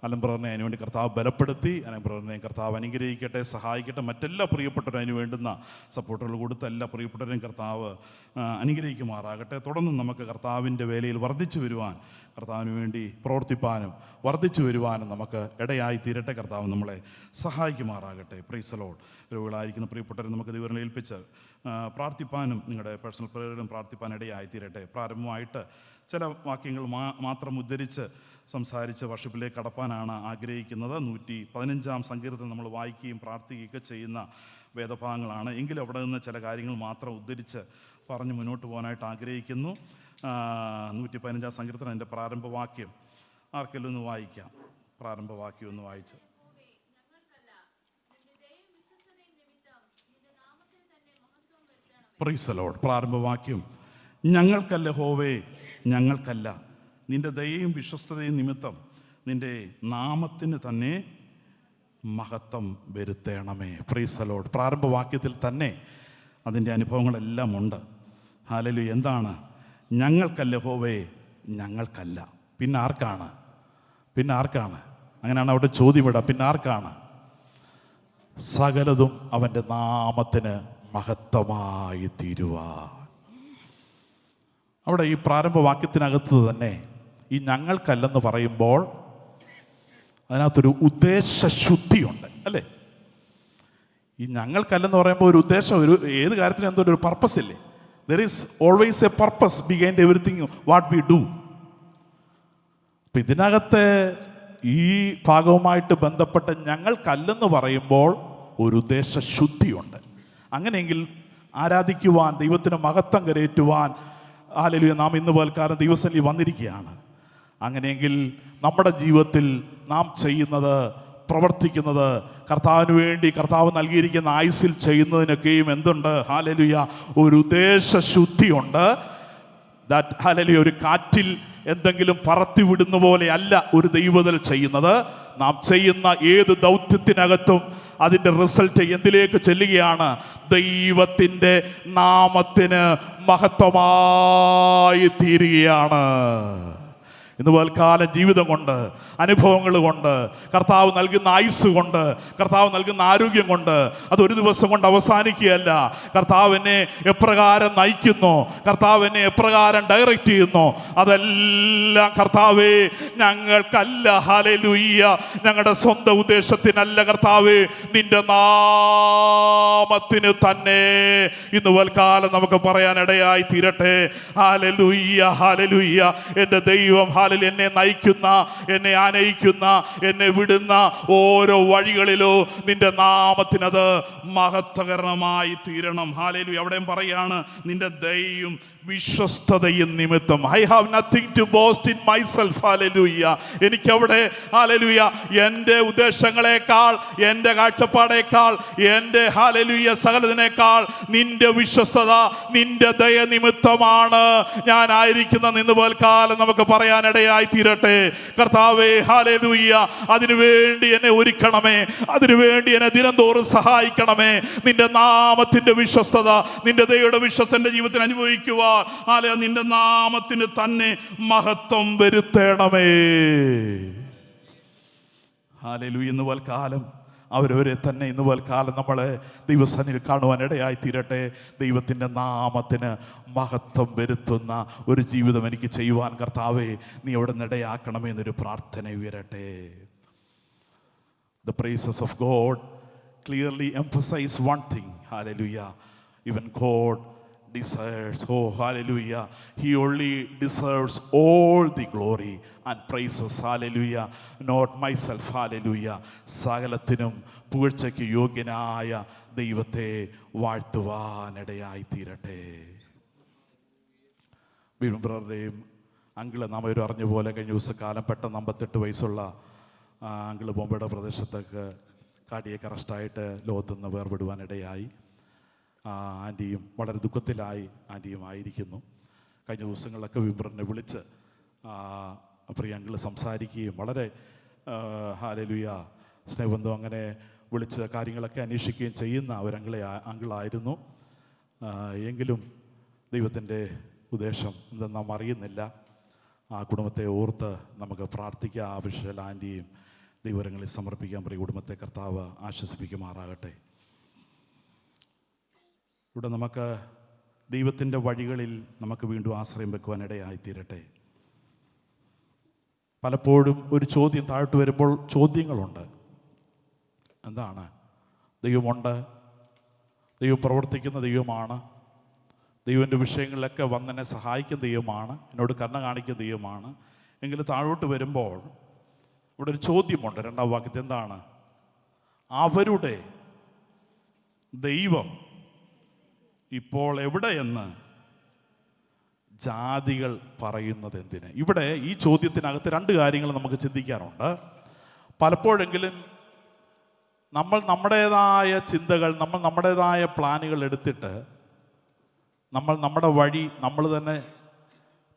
Speaker 1: അലൻ ബ്രദറിനെ അതിനുവേണ്ടി കർത്താവ് ബലപ്പെടുത്തി. അലൻ ബ്രദറിനെ കർത്താവ് അനുഗ്രഹിക്കട്ടെ, സഹായിക്കട്ടെ. മറ്റെല്ലാ പ്രിയപ്പെട്ടവരും അതിന് വേണ്ടുന്ന സപ്പോർട്ടുകൾ കൊടുത്ത എല്ലാ പ്രിയപ്പെട്ടവരെയും കർത്താവ് അനുഗ്രഹിക്കുമാറാകട്ടെ. തുടർന്ന് നമുക്ക് കർത്താവിൻ്റെ വേലയിൽ വർദ്ധിച്ചു വരുവാൻ, കർത്താവിന് വേണ്ടി പ്രവർത്തിപ്പാനും വർദ്ധിച്ചു വരുവാനും നമുക്ക് ഇടയായി തീരട്ടെ. കർത്താവ് നമ്മളെ സഹായിക്കുമാറാകട്ടെ. Praise the lord. രോഗികളായിരിക്കുന്ന പ്രിയപ്പെട്ടവരെ നമുക്ക് ദൈവം ഏൽപ്പിച്ച് പ്രാർത്ഥിപ്പാനും നിങ്ങളുടെ പേഴ്സണൽ പ്രേയറിലും പ്രാർത്ഥിപ്പാൻ ഇടയായി തീരട്ടെ. പ്രാരംഭമായിട്ട് ചില വാക്യങ്ങൾ മാത്രം ഉദ്ധരിച്ച് സംസാരിച്ച് വർഷിപ്പിലേക്ക് കടപ്പാനാണ് ആഗ്രഹിക്കുന്നത്. 115 സങ്കീർത്തനം നമ്മൾ വായിക്കുകയും പ്രാർത്ഥിക്കുകയൊക്കെ ചെയ്യുന്ന വേദഭാഗങ്ങളാണ്. എങ്കിലും അവിടെ നിന്ന് ചില കാര്യങ്ങൾ മാത്രം ഉദ്ധരിച്ച് പറഞ്ഞ് മുന്നോട്ട് പോകാനായിട്ട് ആഗ്രഹിക്കുന്നു. 115 സങ്കീർത്തനം അതിൻ്റെ പ്രാരംഭവാക്യം ആർക്കെല്ലാം ഒന്ന് വായിക്കാം. പ്രാരംഭവാക്യം ഒന്ന് വായിച്ച്. Praise the lord. പ്രാരംഭവാക്യം: ഞങ്ങൾക്കല്ല യഹോവേ, ഞങ്ങൾക്കല്ല, നിന്റെ ദയയും വിശ്വസ്തതയും നിമിത്തം നിന്റെ നാമത്തിന് തന്നെ മഹത്വം വരുത്തേണമേ. Praise the lord. പ്രാരംഭവാക്യത്തിൽ തന്നെ അതിൻ്റെ അനുഭവങ്ങളെല്ലാം ഉണ്ട്. ഹല്ലേലൂയ. എന്താണ്? ഞങ്ങൾക്കല്ല യഹോവേ, ഞങ്ങൾക്കല്ല. പിന്നെ ആർക്കാണ്? പിന്നെ ആർക്കാണ്? അങ്ങനെയാണ് അവിടെ ചോദ്യം ഇടാം. പിന്നെ ആർക്കാണ്? സകലതും അവൻ്റെ നാമത്തിന് മഹത്വമായി തീരുവാൻ. അവിടെ ഈ പ്രാരംഭവാക്യത്തിനകത്ത് തന്നെ ഈ ഞങ്ങൾക്കല്ലെന്ന് പറയുമ്പോൾ അതിനകത്തൊരു ഉദ്ദേശശുദ്ധിയുണ്ട്, അല്ലേ? ഈ ഞങ്ങൾക്കല്ലെന്ന് പറയുമ്പോൾ ഒരു ഉദ്ദേശം, ഒരു ഏത് കാര്യത്തിനും എന്തോ ഒരു പർപ്പസ് ഇല്ലേ? There is always A purpose behind everything what we do. അപ്പം ഇതിനകത്ത് ഈ ഭാഗവുമായിട്ട് ബന്ധപ്പെട്ട് ഞങ്ങൾക്കല്ലെന്ന് പറയുമ്പോൾ ഒരു ഉദ്ദേശശുദ്ധിയുണ്ട്. അങ്ങനെയെങ്കിൽ ആരാധിക്കുവാൻ, ദൈവത്തിന് മഹത്വം കരയേറ്റുവാൻ ഹല്ലേലൂയ നാം ഇന്ന് പോൽക്കാലം ദൈവസന്നിധിയിൽ വന്നിരിക്കുകയാണ്. അങ്ങനെയെങ്കിൽ നമ്മുടെ ജീവിതത്തിൽ നാം ചെയ്യുന്നത്, പ്രവർത്തിക്കുന്നത്, കർത്താവിന് വേണ്ടി കർത്താവ് നൽകിയിരിക്കുന്ന ആയുസ്സിൽ ചെയ്യുന്നതിനൊക്കെയും എന്തുണ്ട്? ഹല്ലേലൂയ ഒരു ഉദ്ദേശശുദ്ധിയുണ്ട്. ദാറ്റ് ഹല്ലേലൂയ ഒരു കാറ്റിൽ എന്തെങ്കിലും പറത്തി വിടുന്ന പോലെ അല്ല ഒരു ദൈവത്തിൽ ചെയ്യുന്നത്. നാം ചെയ്യുന്ന ഏത് ദൗത്യത്തിനകത്തും അതിൻ്റെ റിസൾട്ട് എന്തിലേക്ക് ചെല്ലുകയാണ്? ദൈവത്തിൻ്റെ നാമത്തിന് മഹത്വമായി തീരുകയാണ്.
Speaker 2: ഇന്ന് പൽക്കാലം ജീവിതം കൊണ്ട്, അനുഭവങ്ങൾ കൊണ്ട്, കർത്താവ് നൽകുന്ന ആയുസ് കൊണ്ട്, കർത്താവ് നൽകുന്ന ആരോഗ്യം കൊണ്ട് അതൊരു ദിവസം കൊണ്ട് അവസാനിക്കുകയല്ല. കർത്താവ് എന്നെ എപ്രകാരം നയിക്കുന്നു, കർത്താവ് എന്നെ എപ്രകാരം ഡയറക്റ്റ് ചെയ്യുന്നു, അതെല്ലാം കർത്താവേ ഞങ്ങൾക്കല്ല. ഹല്ലേലൂയ, ഞങ്ങളുടെ സ്വന്തം ഉദ്ദേശത്തിനല്ല കർത്താവേ, നിന്റെ നാമത്തിന് തന്നെ ഇന്ന് പൽക്കാലം നമുക്ക് പറയാനിടയായി തീരട്ടെ. Hallelujah, hallelujah. എൻ്റെ ദൈവം എന്നെ നയിക്കുന്ന, എന്നെ ആനയിക്കുന്ന, എന്നെ വിടുന്ന ഓരോ വഴികളിലോ നിന്റെ നാമത്തിനത് മഹത്വകരമായി തീരണം. ഹല്ലേലൂയ. അവിടെയും പറയാണ് നിന്റെ ദയയും വിശ്വസ്തതയും നിമിത്തം. I have nothing to boast in myself. Hallelujah. എനിക്കവിടെ ഹല്ലേലൂയ എൻ്റെ ഉദ്ദേശങ്ങളെക്കാൾ, എൻ്റെ കാഴ്ചപ്പാടേക്കാൾ, എൻ്റെ ഹല്ലേലൂയ സകലതിനേക്കാൾ നിന്റെ വിശ്വസ്തത, നിന്റെ ദയ നിമിത്തമാണ് ഞാൻ ആയിരിക്കുന്ന നിന്ന് പോൽക്കാലം നമുക്ക് പറയാനിടയായി തീരട്ടെ. കർത്താവേ ഹല്ലേലൂയ, അതിനുവേണ്ടി എന്നെ ഒരുക്കണമേ, അതിനുവേണ്ടി എന്നെ ദിനംതോറും സഹായിക്കണമേ. നിന്റെ നാമത്തിന്റെ വിശ്വസ്തത, നിന്റെ ദയയുടെ വിശ്വസ്ത എൻ്റെ ജീവിതത്തിൽ അനുഭവിക്കുക. നിന്റെ നാമത്തിന് തന്നെ മഹത്വം വരുത്തണമേ. ഹല്ലേലൂയ. ഇന്ന് പൽക്കാലം അവരവരെ തന്നെ ഇന്ന് പൽക്കാലം നമ്മളെ ദൈവസന്നിധിയിൽ കാണുവാൻ ഇടയായി തീരട്ടെ. ദൈവത്തിൻ്റെ നാമത്തിന് മഹത്വം വരുത്തുന്ന ഒരു ജീവിതം എനിക്ക് ചെയ്യുവാൻ കർത്താവേ നീ അവിടെ നിന്ന് ഇടയാക്കണമേ എന്നൊരു പ്രാർത്ഥന ഉയരട്ടെ. The praises of God clearly emphasize one thing. Hallelujah. Even God deserves, oh hallelujah, he only deserves all the glory and praises. Hallelujah. Not myself. Hallelujah. സകലത്തിനും പുകഴ്ചയ്ക്ക് യോഗ്യനായ ദൈവത്തെ വാഴ്ത്തുവാനിടയായി തീരട്ടെ. ബ്രദറിൻ്റെയും അങ്കിള് നാം ഒരു അറിഞ്ഞ പോലെ കഴിഞ്ഞ ദിവസക്കാലം പെട്ടെന്ന് 58 വയസ്സുള്ള അങ്കിള് ബോംബെയുടെ പ്രദേശത്തൊക്കെ കാർഡിയക്ക് അറസ്റ്റായിട്ട് ലോകത്തുനിന്ന് വേർപെടുവാനിടയായി. ആൻറ്റിയും വളരെ ദുഃഖത്തിലായി ആൻറ്റിയും ആയിരിക്കുന്നു. കഴിഞ്ഞ ദിവസങ്ങളിലൊക്കെ വിബ്രനെ വിളിച്ച് പ്രിയ അങ്കിള് സംസാരിക്കുകയും വളരെ ഹല്ലേലൂയ സ്നേഹബന്ധം അങ്ങനെ വിളിച്ച് കാര്യങ്ങളൊക്കെ അന്വേഷിക്കുകയും ചെയ്യുന്ന അങ്കിളായിരുന്നു. എങ്കിലും ദൈവത്തിൻ്റെ ഉദ്ദേശം എന്തെന്ന് നാം അറിയുന്നില്ല. ആ കുടുംബത്തെ ഓർത്ത് നമുക്ക് പ്രാർത്ഥിക്കാം. ആവശ്യമുള്ള ആൻറ്റിയും ദൈവങ്ങളിൽ സമർപ്പിക്കാൻ പ്രിയ കുടുംബത്തെ കർത്താവ് ആശ്വസിപ്പിക്കുമാറാകട്ടെ. ഇവിടെ നമുക്ക് ദൈവത്തിൻ്റെ വഴികളിൽ നമുക്ക് വീണ്ടും ആശ്രയം വെക്കുവാനിടയായിത്തീരട്ടെ. പലപ്പോഴും ഒരു ചോദ്യം താഴ്ത്തു വരുമ്പോൾ ചോദ്യങ്ങളുണ്ട്. എന്താണ്? ദൈവമുണ്ട്, ദൈവം പ്രവർത്തിക്കുന്ന ദൈവമാണ്, ദൈവൻ്റെ വിഷയങ്ങളിലൊക്കെ വന്നെന്നെ സഹായിക്കുന്ന ദൈവമാണ്, എന്നോട് കരുണ കാണിക്കുന്ന ദൈവമാണ്. എങ്കിലും താഴോട്ട് വരുമ്പോൾ ഇവിടെ ഒരു ചോദ്യമുണ്ട്. 2ാം വാക്യത്തിൽ എന്താണ്? അവരുടെ ദൈവം ഇപ്പോൾ എവിടെയെന്ന് ജാതികൾ പറയുന്നത് എന്തിന്? ഇവിടെ ഈ ചോദ്യത്തിനകത്ത് 2 കാര്യങ്ങൾ നമുക്ക് ചിന്തിക്കാനുണ്ട്. പലപ്പോഴെങ്കിലും നമ്മൾ നമ്മുടേതായ ചിന്തകൾ, നമ്മൾ നമ്മുടേതായ പ്ലാനുകൾ എടുത്തിട്ട് നമ്മൾ നമ്മുടെ വഴി നമ്മൾ തന്നെ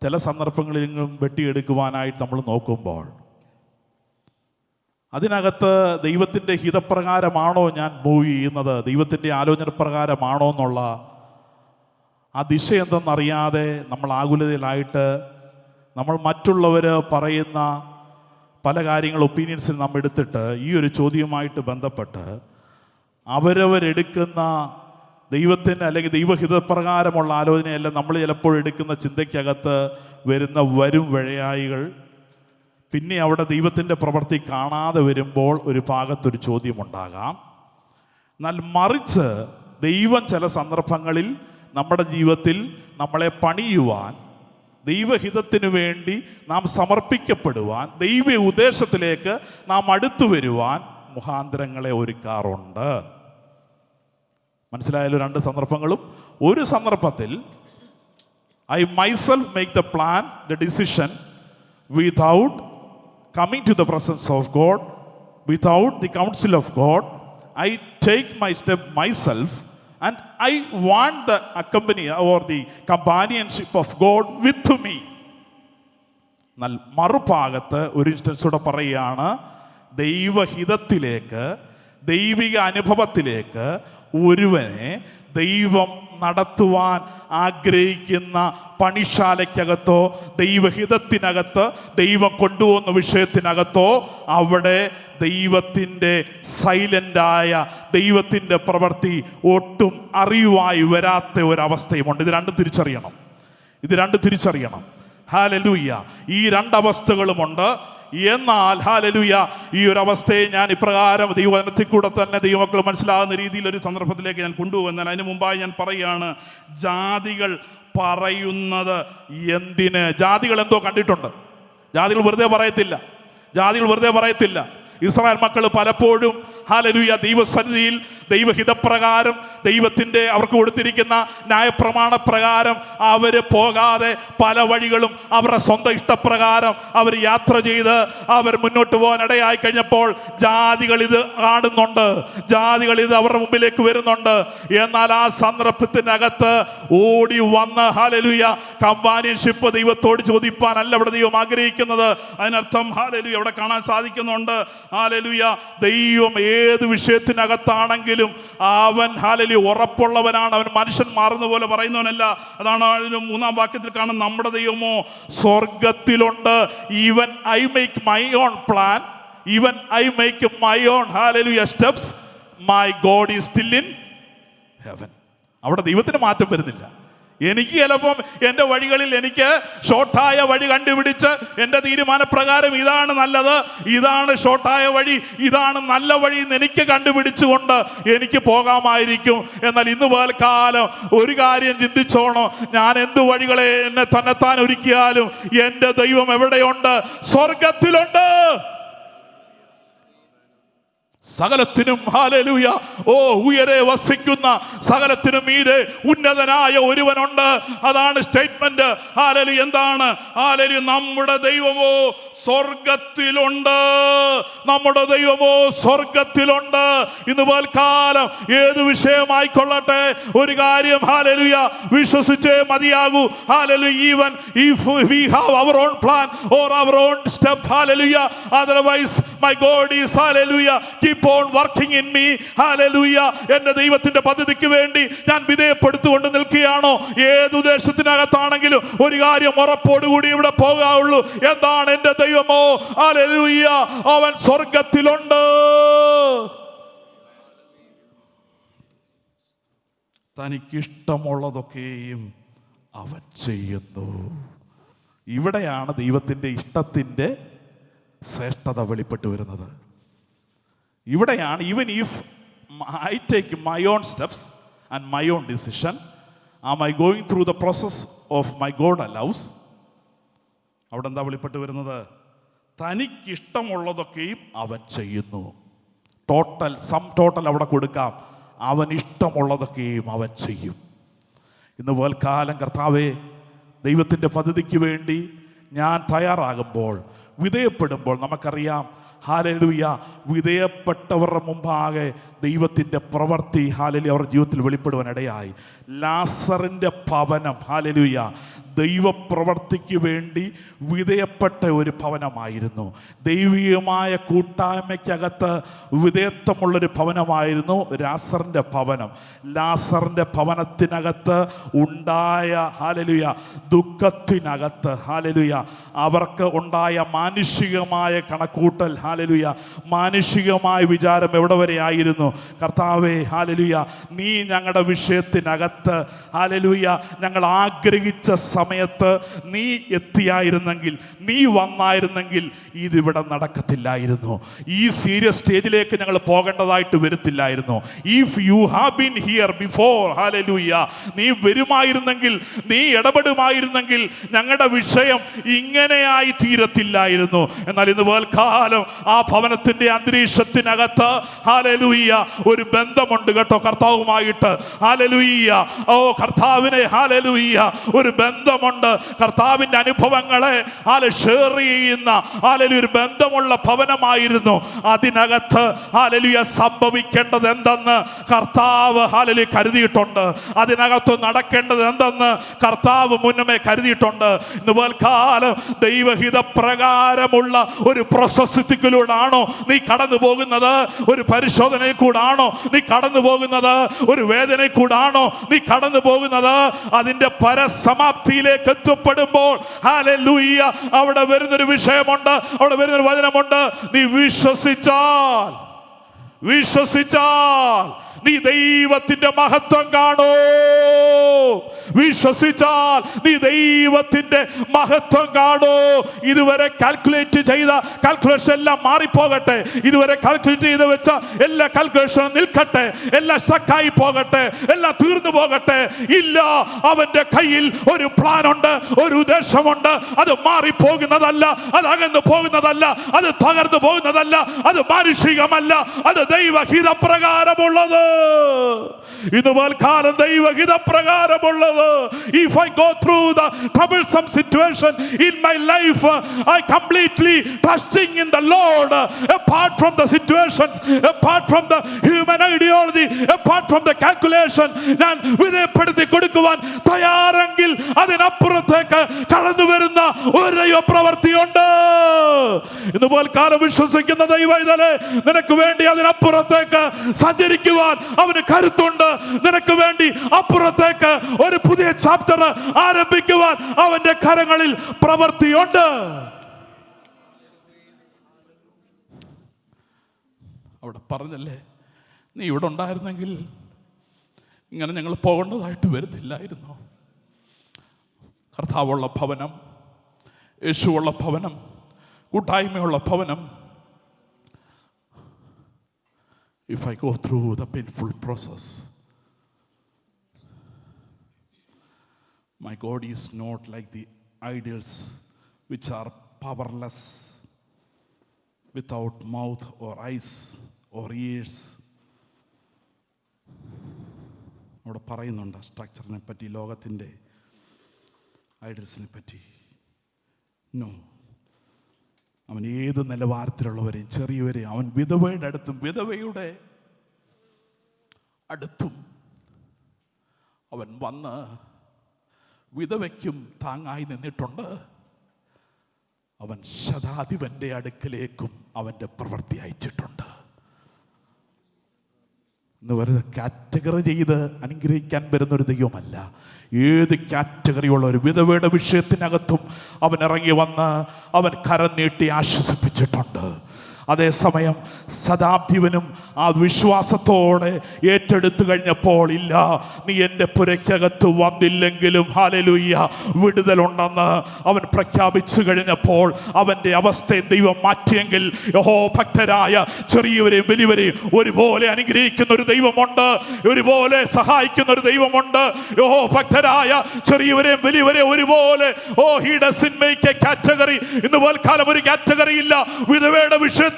Speaker 2: ചില സന്ദർഭങ്ങളിലെങ്കിലും വെട്ടിയെടുക്കുവാനായിട്ട് നമ്മൾ നോക്കുമ്പോൾ അതിനകത്ത് ദൈവത്തിൻ്റെ ഹിതപ്രകാരമാണോ ഞാൻ മൂവ് ചെയ്യുന്നത്, ദൈവത്തിൻ്റെ ആലോചന പ്രകാരമാണോ എന്നുള്ള ആ ദിശ എന്തെന്നറിയാതെ നമ്മൾ ആകുലതയിലായിട്ട് നമ്മൾ മറ്റുള്ളവർ പറയുന്ന പല കാര്യങ്ങൾ ഒപ്പീനിയൻസിൽ നാം എടുത്തിട്ട് ഈ ഒരു ചോദ്യവുമായിട്ട് ബന്ധപ്പെട്ട് അവരവരെടുക്കുന്ന ദൈവത്തിന് അല്ലെങ്കിൽ ദൈവഹിതപ്രകാരമുള്ള ആലോചനയല്ല നമ്മൾ ചിലപ്പോൾ എടുക്കുന്ന ചിന്തയ്ക്കകത്ത് വരുന്ന വരും വഴിയായികൾ പിന്നെ അവിടെ ദൈവത്തിൻ്റെ പ്രവൃത്തി കാണാതെ വരുമ്പോൾ ഒരു ഭാഗത്തൊരു ചോദ്യമുണ്ടാകാം. എന്നാൽ മറിച്ച് ദൈവം ചില സന്ദർഭങ്ങളിൽ നമ്മുടെ ജീവിതത്തിൽ നമ്മളെ പണിയുവാൻ, ദൈവഹിതത്തിനു വേണ്ടി നാം സമർപ്പിക്കപ്പെടുവാൻ, ദൈവ ഉദ്ദേശത്തിലേക്ക് നാം അടുത്തു വരുവാൻ മുഖാന്തരങ്ങളെ ഒരുക്കാറുണ്ട്. മനസ്സിലായാലും 2 സന്ദർഭങ്ങളും. ഒരു സന്ദർഭത്തിൽ I myself make the plan, the decision without coming to the presence of God, without the counsel of God. I take my step myself and I want the accompany or the companionship of God with me. എന്നാൽ മറുഭാഗത്ത് ഒരു ഇൻസ്റ്റൻസോടെ പറയുകയാണ്, ദൈവഹിതത്തിലേക്ക്, ദൈവിക അനുഭവത്തിലേക്ക് ഒരുവനെ ദൈവം നടത്തുവാൻ ആഗ്രഹിക്കുന്ന പണിശാലയ്ക്കകത്തോ ദൈവഹിതത്തിനകത്ത് ദൈവം കൊണ്ടുപോകുന്ന വിഷയത്തിനകത്തോ അവിടെ ദൈവത്തിൻ്റെ സൈലൻ്റായ ദൈവത്തിൻ്റെ പ്രവൃത്തി ഒട്ടും അറിയുവായി വരാത്ത ഒരവസ്ഥയുമുണ്ട്. ഇത് രണ്ടും തിരിച്ചറിയണം. ഹല്ലേലൂയ. ഈ രണ്ടവസ്ഥകളുമുണ്ട്. എന്നാൽ ഹല്ലേലൂയ, ഈ ഒരു അവസ്ഥയെ ഞാൻ ഇപ്രകാരം ദൈവവചനത്തിൽ കൂടെ തന്നെ ദൈവമക്കൾ മനസ്സിലാകുന്ന രീതിയിൽ ഒരു സന്ദർഭത്തിലേക്ക് ഞാൻ കൊണ്ടുപോകുന്നതിന് അതിന് മുമ്പായി ഞാൻ പറയുകയാണ്, ജാതികൾ പറയുന്നത് എന്തിന്? ജാതികൾ എന്തോ കണ്ടിട്ടുണ്ട്. ജാതികൾ വെറുതെ പറയത്തില്ല. ഇസ്രായേൽ മക്കൾ പലപ്പോഴും ഹല്ലേലൂയ ദൈവസന്നിധിയിൽ ദൈവഹിതപ്രകാരം ദൈവത്തിൻ്റെ അവർക്ക് കൊടുത്തിരിക്കുന്ന ന്യായപ്രമാണപ്രകാരം അവർ പോകാതെ പല വഴികളും അവരുടെ സ്വന്തം ഇഷ്ടപ്രകാരം അവർ യാത്ര ചെയ്ത് അവർ മുന്നോട്ട് പോകാൻ ഇടയായി കഴിഞ്ഞപ്പോൾ ജാതികൾ ഇത് കാണുന്നുണ്ട്, ജാതികൾ ഇത് അവരുടെ മുമ്പിലേക്ക് വരുന്നുണ്ട്. എന്നാൽ ആ സന്ദർഭത്തിനകത്ത് ഓടി വന്ന് ഹല്ലേലൂയ കമ്പാനിയൻഷിപ്പ് ദൈവത്തോട് ചോദിപ്പാനല്ല അവിടെ ദൈവം ആഗ്രഹിക്കുന്നത്. അതിനർത്ഥം ഹല്ലേലൂയ അവിടെ കാണാൻ സാധിക്കുന്നുണ്ട്, ഹല്ലേലൂയ ദൈവം ഏത് വിഷയത്തിനകത്താണെങ്കിലും അവൻ ഹല്ലേലൂയ ഉറപ്പുള്ളവനാണ്. അവൻ മനുഷ്യൻ മാറുന്ന പോലെ പറയുന്നവനല്ല. അതാണ് അതിന് 3-ാം വാക്യത്തിൽ കാണുന്ന നമ്മുടെ ദൈവമോ സ്വർഗത്തിലുണ്ട്. Even I make my own plan, even I make my own ഹല്ലേലൂയ steps, my god is still in heaven. അവിടെ ദൈവത്തിന് മാറ്റം വരുന്നില്ല. എനിക്ക് ചിലപ്പം എൻ്റെ വഴികളിൽ എനിക്ക് ഷോർട്ടായ വഴി കണ്ടുപിടിച്ച് എൻ്റെ തീരുമാനപ്രകാരം ഇതാണ് നല്ലത്, ഇതാണ് ഷോർട്ടായ വഴി, ഇതാണ് നല്ല വഴി എന്ന് എനിക്ക് കണ്ടുപിടിച്ചുകൊണ്ട് എനിക്ക് പോകാമായിരിക്കും. എന്നാൽ ഇന്ന് പകൽക്കാലം ഒരു കാര്യം ചിന്തിച്ചോണം, ഞാൻ എന്ത് വഴികളെ എന്നെ തന്നെത്താൻ ഒരുക്കിയാലും എൻ്റെ ദൈവം എവിടെയുണ്ട്? സ്വർഗത്തിലുണ്ട്. സകലത്തിനും ഹല്ലേലൂയ ഉയരെ വസിക്കുന്ന സകലത്തിനും മീതെ ഉന്നതനായ ഒരുവനുണ്ട്. അതാണ് സ്റ്റേറ്റ്മെന്റ്. ഹല്ലേലൂയ. എന്താണ്? ഹല്ലേലൂയ നമ്മുടെ ദൈവമോ സ്വർഗത്തിലുണ്ട്. നമ്മുടെ ദൈവമോ സ്വർഗത്തിലുണ്ട്. ഇന്ന് പകൽക്കാലം ഏത് വിഷയമായിക്കൊള്ളട്ടെ ഒരു കാര്യം ഹല്ലേലൂയ വിശ്വസിച്ചേ മതിയാകൂ. Hallelujah. Even if we have our own plan or our own step, hallelujah, otherwise my God is hallelujah keep on working in me, hallelujah. എൻ്റെ ദൈവത്തിൻ്റെ പദ്ധതിക്ക് വേണ്ടി ഞാൻ വിധേയപ്പെടുത്തുകൊണ്ട് നിൽക്കുകയാണോ? ഏത് ദേശത്തിനകത്താണെങ്കിലും ഒരു കാര്യം ഉറപ്പോടുകൂടി ഇവിടെ പോകാവുള്ളൂ. എന്താണ്? എൻ്റെ ദൈവമോ ഹല്ലേലൂയ അവൻ സ്വർഗത്തിലുണ്ട്. തനിക്കിഷ്ടമുള്ളതൊക്കെയും അവൻ ചെയ്യുന്നു. ഇവിടെയാണ് ദൈവത്തിൻ്റെ ഇഷ്ടത്തിൻ്റെ ശ്രേഷ്ഠത വെളിപ്പെട്ട് വരുന്നത്. ഇവിടെയാണ് even if I take my own steps and my own decision, am I going through the process of my God allows. അവിടെ എന്താ വെളിപ്പെട്ട് വരുന്നത്? തനിക്കിഷ്ടമുള്ളതൊക്കെയും അവൻ ചെയ്യുന്നു. ടോട്ടൽ അവിടെ കൊടുക്കാം. അവൻ ഇഷ്ടമുള്ളതൊക്കെയും അവൻ ചെയ്യും. ഇന്ന് പകൽക്കാലം കർത്താവേ, ദൈവത്തിൻ്റെ പദ്ധതിക്ക് വേണ്ടി ഞാൻ തയ്യാറാകുമ്പോൾ, വിധേയപ്പെടുമ്പോൾ നമുക്കറിയാം ഹല്ലേലൂയ വിധേയപ്പെട്ടവരുടെ മുമ്പാകെ ദൈവത്തിൻ്റെ പ്രവൃത്തി ഹല്ലേലൂയ അവരുടെ ജീവിതത്തിൽ വെളിപ്പെടുവാൻ ഇടയായി. ലാസറിൻ്റെ ഭവനം ഹല്ലേലൂയ ദൈവപ്രവർത്തിക്ക് വേണ്ടി വിധേയപ്പെട്ട ഒരു ഭവനമായിരുന്നു. ദൈവികമായ കൂട്ടായ്മയ്ക്കകത്ത് വിധേയത്വമുള്ളൊരു ഭവനമായിരുന്നു ലാസറിൻ്റെ ഭവനം. ലാസറിൻ്റെ ഭവനത്തിനകത്ത് ഉണ്ടായ ഹല്ലേലൂയ ദുഃഖത്തിനകത്ത് ഹല്ലേലൂയ അവർക്ക് ഉണ്ടായ മാനുഷികമായ കണക്കൂട്ടൽ ഹല്ലേലൂയ മാനുഷികമായ വിചാരം എവിടെ വരെ ആയിരുന്നു? കർത്താവേ ഹല്ലേലൂയ നീ ഞങ്ങളുടെ വിഷയത്തിനകത്ത് ഹല്ലേലൂയ ഞങ്ങൾ ആഗ്രഹിച്ച സമയത്ത് നീ എത്തിയായിരുന്നെങ്കിൽ, നീ വന്നായിരുന്നെങ്കിൽ ഇതിവിടെ നടക്കത്തില്ലായിരുന്നു. ഈ സീരിയസ് സ്റ്റേജിലേക്ക് ഞങ്ങൾ പോകേണ്ടതായിട്ട് വരത്തില്ലായിരുന്നു. If you have been here before ഹല്ലേലൂയ നീ വരുമായിരുന്നെങ്കിൽ, നീ ഇടപെടുമായിരുന്നെങ്കിൽ ഞങ്ങളുടെ വിഷയം ഇങ്ങനെയായി തീരത്തില്ലായിരുന്നു. എന്നാൽ ഇന്ന് പകൽക്കാലം ആ ഭവനത്തിന്റെ അന്തരീക്ഷത്തിനകത്ത് ഹല്ലേലൂയ ഒരു ബന്ധമുണ്ട് കേട്ടോ കർത്താവുമായിട്ട്. ഹല്ലേലൂയ കർത്താവിനെ ഹല്ലേലൂയ ഒരു ബന്ധം ബന്ധമുണ്ട്. കർത്താവിൻ്റെ അനുഭവങ്ങളെ ഷെയർ ചെയ്യുന്ന ഒരു ബന്ധമുള്ള ഭവനമായിരുന്നു. അതിനകത്ത് സംഭവിക്കേണ്ടത് എന്തെന്ന് കർത്താവ് കരുതിയിട്ടുണ്ട്. അതിനകത്ത് നടക്കേണ്ടത് എന്തെന്ന് കർത്താവ് മുന്നമേ കരുതിയിട്ടുണ്ട്. ഇന്ന് കാലം ദൈവഹിത പ്രകാരമുള്ള ഒരു പ്രോസസ്സിലൂടെയാണോ നീ കടന്നു പോകുന്നത്? ഒരു പരിശോധനയിൽ കൂടാണോ നീ കടന്നു പോകുന്നത്? ഒരു വേദനയിൽ കൂടാണോ നീ കടന്നു പോകുന്നത്? അതിന്റെ പരസമാപ്തിയിലേക്ക് എത്തപ്പെടുമ്പോൾ ഹല്ലേലൂയ അവിടെ വരുന്നൊരു വിഷയമുണ്ട്, അവിടെ വരുന്നൊരു വചനമുണ്ട്. നീ വിശ്വസിച്ചാൽ നീ ദൈവത്തിന്റെ മഹത്വം കാണൂ. വിശ്വസിച്ചാൽ നീ ദൈവത്തിന്റെ മഹത്വം കാണൂ. ഇതുവരെ കാൽക്കുലേറ്റ് ചെയ്ത കാൽക്കുലേഷൻ എല്ലാം മാറിപ്പോകട്ടെ. ഇതുവരെ കാൽക്കുലേറ്റ് ചെയ്ത് വെച്ച എല്ലാ കാൽക്കുലേഷനും നിൽക്കട്ടെ. എല്ലാം സ്റ്റക്കായി പോകട്ടെ. എല്ലാം തീർന്നു പോകട്ടെ. ഇല്ല, അവന്റെ കയ്യിൽ ഒരു പ്ലാൻ ഉണ്ട്, ഒരു ഉദ്ദേശമുണ്ട്. അത് മാറിപ്പോകുന്നതല്ല, അത് അകന്നു പോകുന്നതല്ല, അത് തകർന്നു പോകുന്നതല്ല, അത് മാനുഷികമല്ല, അത് ദൈവഹിത പ്രകാരമുള്ളത്. ഇന്ന് കാലം ദൈവഹിത പ്രകാരമുള്ളത്. If I go through the troublesome situation in my life, I completely trusting in the Lord. Apart from the situations, apart from the human ideology, apart from the calculation, ഞാൻ വിധേയപ്പെടുത്തി കൊടുക്കുവാൻ തയ്യാറെങ്കിൽ അതിനപ്പുറത്തേക്ക് കടന്നു വരുന്ന ഒരു ദൈവപ്രവൃത്തിയുണ്ട്. ഇന്ന് കാലം വിശ്വസിക്കുന്ന ദൈവമേ, നിനക്ക് വേണ്ടി അതിനപ്പുറത്തേക്ക് സഞ്ചരിക്കുവാൻ അവന് കരുത്തുണ്ട്. നിനക്ക് വേണ്ടി അപ്പുറത്തേക്ക് ഒരു പുതിയ ചാപ്റ്റർ ആരംഭിക്കുവാൻ അവന്റെ കരങ്ങളിൽ പ്രവൃത്തിയുണ്ട്. അവിടെ പറഞ്ഞല്ലേ, നീ ഇവിടെ ഉണ്ടായിരുന്നെങ്കിൽ ഇങ്ങനെ ഞങ്ങൾ പോകേണ്ടതായിട്ട് വരത്തില്ലായിരുന്നു. കർത്താവുള്ള ഭവനം, യേശുവുള്ള ഭവനം, കൂട്ടായ്മയുള്ള ഭവനം. If I go through the painful process, my God is not like the idols which are powerless, without mouth or eyes or ears. അവിടെ പറയുന്നുണ്ട് സ്ട്രക്ചറിനെ പറ്റി, ലോകത്തിൻ്റെ ഐഡൽസിനെ പറ്റി. നോ, അവൻ ഏത് നിലവാരത്തിലുള്ളവരെയും ചെറിയവരെയും അവൻ വിധവയുടെ അടുത്തും വിധവയുടെ അടുത്തും അവൻ വന്ന് വിധവയ്ക്കും താങ്ങായി നിന്നിട്ടുണ്ട്. അവൻ ശതാധിപന്റെ അടുക്കലേക്കും അവൻ്റെ പ്രവൃത്തി അയച്ചിട്ടുണ്ട്. എന്ന് പറയുന്നത് കാറ്റഗറി ചെയ്ത് അനുഗ്രഹിക്കാൻ വരുന്നൊരു ദൈവമല്ല. ഏത് കാറ്റഗറിയുള്ള ഒരു വിധവയുടെ വിഷയത്തിനകത്തും അവൻ ഇറങ്ങി വന്ന് അവൻ കരം നീട്ടി ആശ്വസിപ്പിച്ചിട്ടുണ്ട്. അതേസമയം ശതാധിപനും ആ വിശ്വാസത്തോടെ ഏറ്റെടുത്തു കഴിഞ്ഞപ്പോൾ, ഇല്ല, നീ എൻ്റെ പുരയ്ക്കകത്ത് വന്നില്ലെങ്കിലും ഹല്ലേലൂയ വിടുതലുണ്ടെന്ന് അവൻ പ്രഖ്യാപിച്ചു കഴിഞ്ഞപ്പോൾ അവൻ്റെ അവസ്ഥയെ ദൈവം മാറ്റിയെങ്കിൽ, യഹോ ഭക്തരായ ചെറിയവരെയും വലിയവരെയും ഒരുപോലെ അനുഗ്രഹിക്കുന്ന ഒരു ദൈവമുണ്ട്, ഒരുപോലെ സഹായിക്കുന്ന ഒരു ദൈവമുണ്ട്. യഹോ ഭക്തരായ ചെറിയവരെയും വലിയവരെയും ഒരുപോലെ he doesn't make A category. ഇന്ന് പോൽക്കാലം ഒരു കാറ്റഗറി ഇല്ല. വിധവയുടെ വിഷയത്തിനകത്തും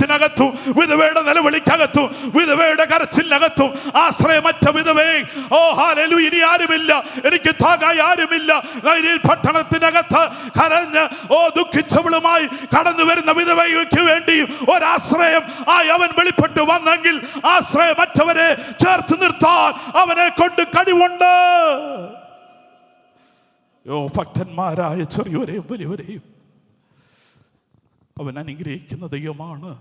Speaker 2: വിധവയുടെ നിലവിളിക്കകത്തും വിധവയുടെ കരച്ചിലിനകത്തും ആശ്രയമറ്റ വിധവേ, ഹല്ലേലൂയ, ഇനി ആരുമില്ല, എനിക്ക് താങ്ങായി ആരുമില്ല. പട്ടണത്തിനകത്ത് കരഞ്ഞ് ദുഃഖിച്ചവളുമായി കടന്നു വരുന്ന വിധവയ്ക്ക് വേണ്ടി ഒരാശ്രയം ആയി അവൻ വെളിപ്പെട്ട് വന്നെങ്കിൽ, ആശ്രയമറ്റവരെ ചേർത്ത് നിർത്താൻ അവനെ കൊണ്ട് കഴിവുണ്ട്. ഭക്തന്മാരായ ചെറിയവരെയും വലിയവരെയും അവൻ അനുഗ്രഹിക്കുന്ന ദൈവമാണ്.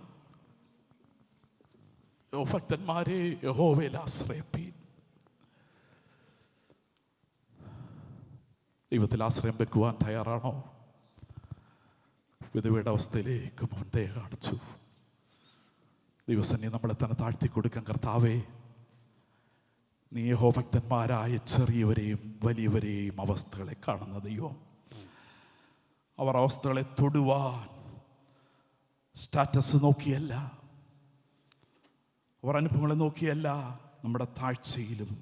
Speaker 2: ഭക്തന്മാരെ, യഹോവയിൽ ആശ്രയിപ്പീൻ. ദൈവത്തിൽ ആശ്രയം വെക്കുവാൻ തയ്യാറാണോ? വിധവയുടെ അവസ്ഥയിലേക്ക് അവൻ ദയ കാണിച്ചു. ദൈവസന്നിധി നമ്മളെ തന്നെ താഴ്ത്തി കൊടുക്കാൻ. കർത്താവേ, നീ യഹോഭക്തന്മാരായ ചെറിയവരെയും വലിയവരെയും അവസ്ഥകളെ കാണുന്ന ദൈവം. അവർ അവസ്ഥകളെ തൊടുവാൻ സ്റ്റാറ്റസ് നോക്കിയല്ല, അവർ അനുഭവങ്ങളെ നോക്കിയല്ല, നമ്മുടെ താഴ്ചയിലും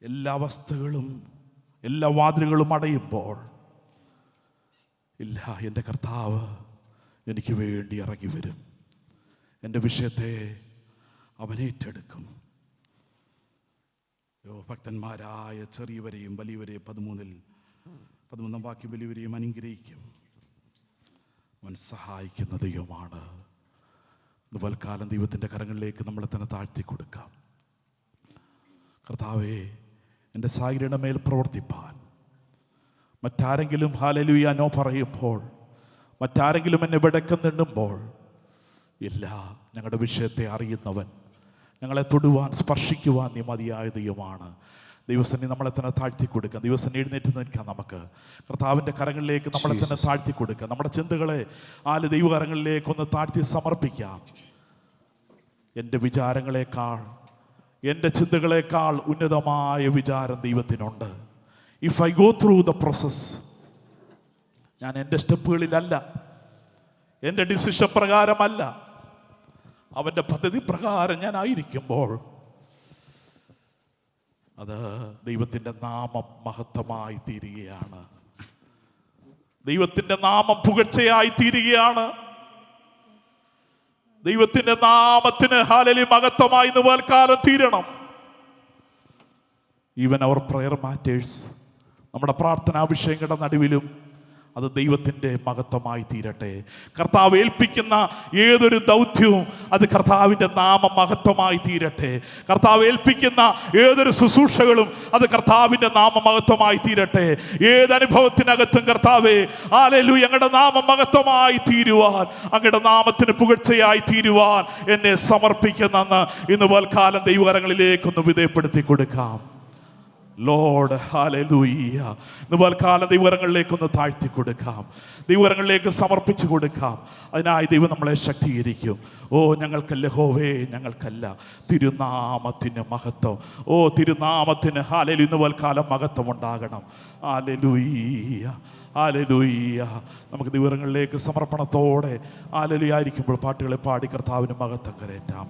Speaker 2: എല്ലാ അവസ്ഥകളും എല്ലാ വാതിലുകളും അടയുമ്പോൾ, ഇല്ല, എൻ്റെ കർത്താവ് എനിക്ക് വേണ്ടി ഇറങ്ങി വരും, എൻ്റെ വിഷയത്തെ അവൻ ഏറ്റെടുക്കും.
Speaker 1: ഭക്തന്മാരായ ചെറിയവരെയും വലിയവരെയും 13-ാം വാക്യം വലിയവരെയും അനുഗ്രഹിക്കും. അവൻ സഹായിക്കുന്ന ദൈവമാണ്. വൽക്കാലം ദൈവത്തിൻ്റെ കരങ്ങളിലേക്ക് നമ്മളെ തന്നെ താഴ്ത്തി കൊടുക്കാം. കർത്താവേ, എൻ്റെ സായിയുടെ മേൽ പ്രവർത്തിപ്പാൻ മറ്റാരെങ്കിലും ഹല്ലേലൂയ നോ പറയുമ്പോൾ, മറ്റാരെങ്കിലും എന്നെ വെടക്കം നിന്നുമ്പോൾ, ഇല്ല, ഞങ്ങളുടെ വിഷയത്തെ അറിയുന്നവൻ, ഞങ്ങളെ തൊടുവാൻ സ്പർശിക്കുവാൻ നീ മതിയായ ദൈവമാണ്. ദൈവസന്നി നമ്മളെ തന്നെ താഴ്ത്തി കൊടുക്കുക. ദൈവസന്നി എഴുന്നേറ്റ് നിൽക്കാം. നമുക്ക് കർത്താവിൻ്റെ കരങ്ങളിലേക്ക് നമ്മളെ തന്നെ താഴ്ത്തി കൊടുക്കുക. നമ്മുടെ ചിന്തകളെ ദൈവകരങ്ങളിലേക്ക് ഒന്ന് താഴ്ത്തി സമർപ്പിക്കാം. എൻ്റെ വിചാരങ്ങളെക്കാൾ, എൻ്റെ ചിന്തകളെക്കാൾ ഉന്നതമായ വിചാരം ദൈവത്തിനുണ്ട്. If I go through the process, ഞാൻ എൻ്റെ സ്റ്റെപ്പുകളിലല്ല, എൻ്റെ ഡിസിഷൻ പ്രകാരമല്ല, അവൻ്റെ പദ്ധതി പ്രകാരം ഞാൻ ആയിരിക്കുമ്പോൾ അത് ദൈവത്തിൻ്റെ നാമം മഹത്വമായി തീരുകയാണ്. ദൈവത്തിൻ്റെ നാമം പുകഴ്ചയായി തീരുകയാണ്. ദൈവത്തിൻ്റെ നാമത്തിന് ഹല്ലേലൂയ മഹത്വമായി ഇന്ന് പകൽക്കാലം തീരണം. ഈവൻ അവർ പ്രയർ മാറ്റേഴ്സ്, നമ്മുടെ പ്രാർത്ഥനാഭിഷേകങ്ങളുടെ നടുവിലും അത് ദൈവത്തിൻ്റെ മഹത്വമായി തീരട്ടെ. കർത്താവ് ഏൽപ്പിക്കുന്ന ഏതൊരു ദൗത്യവും അത് കർത്താവിൻ്റെ നാമം മഹത്വമായി തീരട്ടെ. കർത്താവ് ഏൽപ്പിക്കുന്ന ഏതൊരു ശുശ്രൂഷകളും അത് കർത്താവിൻ്റെ നാമം മഹത്വമായി തീരട്ടെ. ഏതനുഭവത്തിനകത്തും കർത്താവേ, ഹല്ലേലൂയ, ഞങ്ങളുടെ നാമം മഹത്വമായി തീരുവാൻ, അങ്ങയുടെ നാമത്തിന് പുകഴ്ചയായി തീരുവാൻ എന്നെ സമർപ്പിക്കുന്നെന്ന് ഇന്ന് പകൽക്കാലം ദൈവകരങ്ങളിലേക്കൊന്ന് വിധേയപ്പെടുത്തി കൊടുക്കാം. ലോർഡ് ഹല്ലേലൂയ, ഇന്ന് പകൽക്കാലം ദൈവകരങ്ങളിലേക്കൊന്ന് താഴ്ത്തി കൊടുക്കാം, ദൈവകരങ്ങളിലേക്ക് സമർപ്പിച്ചു കൊടുക്കാം. അതിനായി ദൈവം നമ്മളെ ശക്തീകരിക്കും. ഞങ്ങൾക്കല്ല യഹോവേ, ഞങ്ങൾക്കല്ല, തിരുനാമത്തിന് മഹത്വം. തിരുനാമത്തിന് ഹല്ലേലൂയ, ഇന്ന് പകൽക്കാലം മഹത്വം ഉണ്ടാകണം. Hallelujah, hallelujah. നമുക്ക് ദൈവകരങ്ങളിലേക്ക് സമർപ്പണത്തോടെ ഹല്ലേലൂയ ആയിരിക്കുമ്പോൾ പാട്ടുകളെ പാടി കർത്താവിന് മഹത്വം കരേറ്റാം.